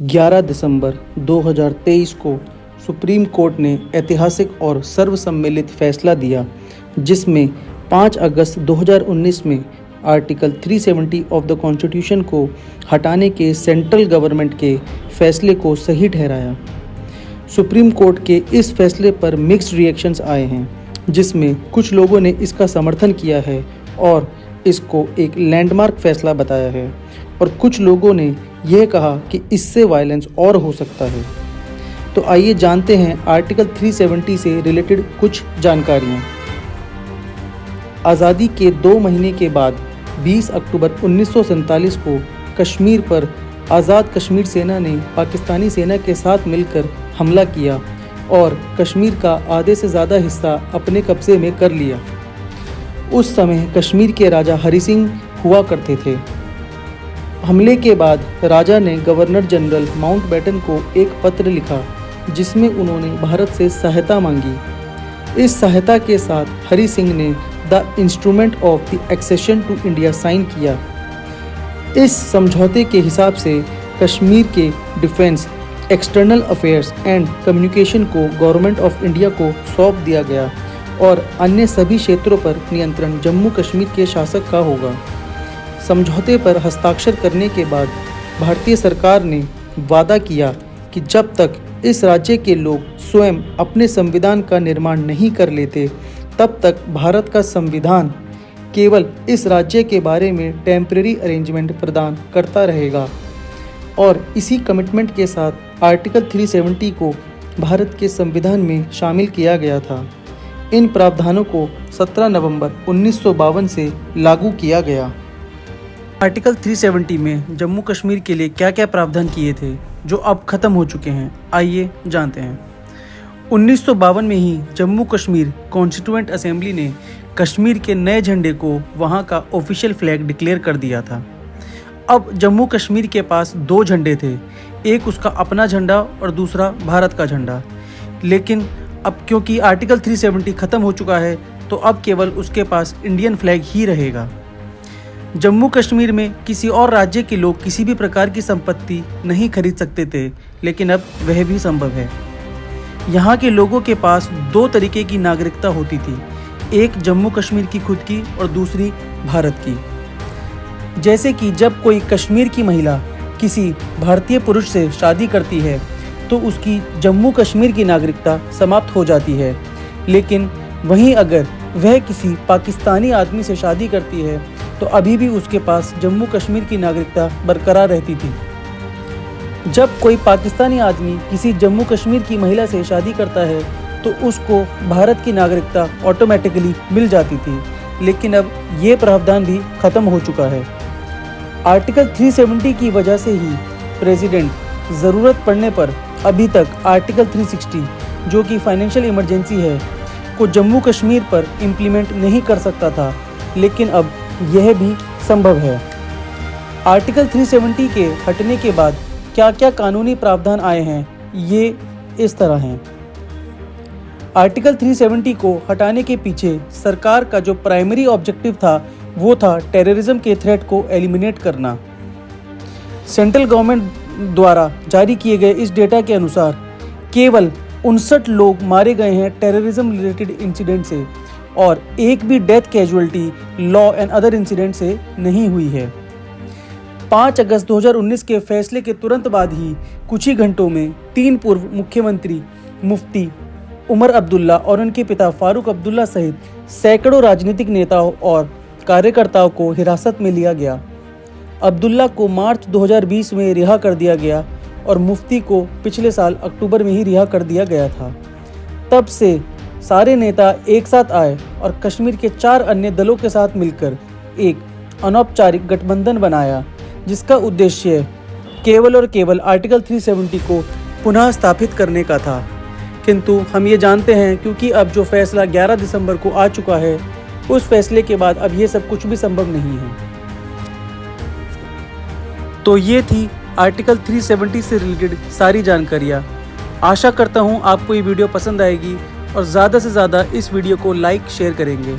11 दिसंबर 2023 को supreme court ने ऐतिहासिक और सर्वसम्मिलित फैसला दिया, जिसमें 5 अगस्त 2019 में आर्टिकल 370 ऑफ द कॉन्स्टिट्यूशन को हटाने के सेंट्रल गवर्नमेंट के फैसले को सही ठहराया। सुप्रीम कोर्ट के इस फैसले पर मिक्स्ड रिएक्शंस आए हैं, जिसमें कुछ लोगों ने इसका समर्थन किया है और इसको एक लैंडमार्क फैसला बताया है, और कुछ लोगों ने यह कहा कि इससे वायलेंस और हो सकता है। तो आइए जानते हैं आर्टिकल 370 से रिलेटेड कुछ जानकारियाँ। आज़ादी के 2 महीने के बाद 20 अक्टूबर 1947 को कश्मीर पर आज़ाद कश्मीर सेना ने पाकिस्तानी सेना के साथ मिलकर हमला किया और कश्मीर का आधे से ज़्यादा हिस्सा अपने कब्जे में कर लिया। उस समय कश्मीर के राजा हरि सिंह हुआ करते थे। हमले के बाद राजा ने गवर्नर जनरल माउंटबेटन को एक पत्र लिखा, जिसमें उन्होंने भारत से सहायता मांगी। इस सहायता के साथ हरि सिंह ने the instrument of the accession to India sign किया। इस समझौते के हिसाब से कश्मीर के defence, external affairs and communication को गवर्नमेंट ऑफ इंडिया को सौंप दिया गया और अन्य सभी क्षेत्रों पर नियंत्रण जम्मू कश्मीर के शासक का होगा। समझौते पर हस्ताक्षर करने के बाद भारतीय सरकार ने वादा किया कि जब तक इस राज्य के लोग स्वयं अपने संविधान का निर्माण नहीं कर लेते, तब तक भारत का संविधान केवल इस राज्य के बारे में टेम्परेरी अरेंजमेंट प्रदान करता रहेगा। और इसी कमिटमेंट के साथ आर्टिकल 370 को भारत के संविधान में शामिल किया गया था। इन प्रावधानों को 17 नवंबर 1952 से लागू किया गया। आर्टिकल 370 में जम्मू कश्मीर के लिए क्या क्या प्रावधान किए थे जो अब खत्म हो चुके हैं, आइए जानते हैं। 1952 में ही जम्मू कश्मीर कॉन्स्टिट्यूएंट असेंबली ने कश्मीर के नए झंडे को वहां का ऑफिशियल फ्लैग डिक्लेयर कर दिया था। अब जम्मू कश्मीर के पास 2 झंडे थे, एक उसका अपना झंडा और दूसरा भारत का झंडा। लेकिन अब क्योंकि आर्टिकल 370 खत्म हो चुका है, तो अब केवल उसके पास इंडियन फ्लैग ही रहेगा। जम्मू कश्मीर में किसी और राज्य के लोग किसी भी प्रकार की संपत्ति नहीं खरीद सकते थे, लेकिन अब वह भी संभव है। यहाँ के लोगों के पास 2 तरीके की नागरिकता होती थी, एक जम्मू कश्मीर की खुद की और दूसरी भारत की। जैसे कि जब कोई कश्मीर की महिला किसी भारतीय पुरुष से शादी करती है, तो उसकी जम्मू कश्मीर की नागरिकता समाप्त हो जाती है। लेकिन वहीं अगर वह किसी पाकिस्तानी आदमी से शादी करती है, तो अभी भी उसके पास जम्मू कश्मीर की नागरिकता बरकरार रहती थी। जब कोई पाकिस्तानी आदमी किसी जम्मू कश्मीर की महिला से शादी करता है, तो उसको भारत की नागरिकता ऑटोमेटिकली मिल जाती थी। लेकिन अब ये प्रावधान भी खत्म हो चुका है। आर्टिकल 370 की वजह से ही प्रेसिडेंट ज़रूरत पड़ने पर अभी तक आर्टिकल 360, जो कि फाइनेंशियल इमरजेंसी है, को जम्मू कश्मीर पर इम्प्लीमेंट नहीं कर सकता था, लेकिन अब यह भी संभव है। आर्टिकल 370 के हटने के बाद क्या क्या कानूनी प्रावधान आए हैं, ये इस तरह हैं। आर्टिकल 370 को हटाने के पीछे सरकार का जो प्राइमरी ऑब्जेक्टिव था, वो था टेररिज्म के थ्रेट को एलिमिनेट करना। सेंट्रल गवर्नमेंट द्वारा जारी किए गए इस डेटा के अनुसार केवल 59 लोग मारे गए हैं टेररिज्म रिलेटेड इंसिडेंट से, और एक भी death casualty law and other incident से नहीं हुई है। 5 अगस्त 2019 के फैसले के तुरंत बाद ही कुछ ही घंटों में 3 पूर्व मुख्यमंत्री मुफ्ती उमर अब्दुल्ला और उनके पिता फारूक अब्दुल्ला सहित सैकड़ों राजनीतिक नेताओं और कार्यकर्ताओं को हिरासत में लिया गया। अब्दुल्ला को मार्च 2020 में रिहा कर दिया गया और मुफ्ती को पिछले साल अक्टूबर में ही रिहा कर दिया गया था। तब से सारे नेता एक साथ आए और कश्मीर के 4 अन्य दलों के साथ मिलकर एक अनौपचारिक गठबंधन बनाया, जिसका उद्देश्य केवल और केवल आर्टिकल 370 को पुनः स्थापित करने का था। किंतु हम ये जानते हैं, क्योंकि अब जो फैसला 11 दिसंबर को आ चुका है, उस फैसले के बाद अब ये सब कुछ भी संभव नहीं है। तो ये थी आर्टिकल 370 से रिलेटेड सारी जानकारियाँ। आशा करता हूँ आपको ये वीडियो पसंद आएगी और ज़्यादा से ज़्यादा इस वीडियो को लाइक शेयर करेंगे।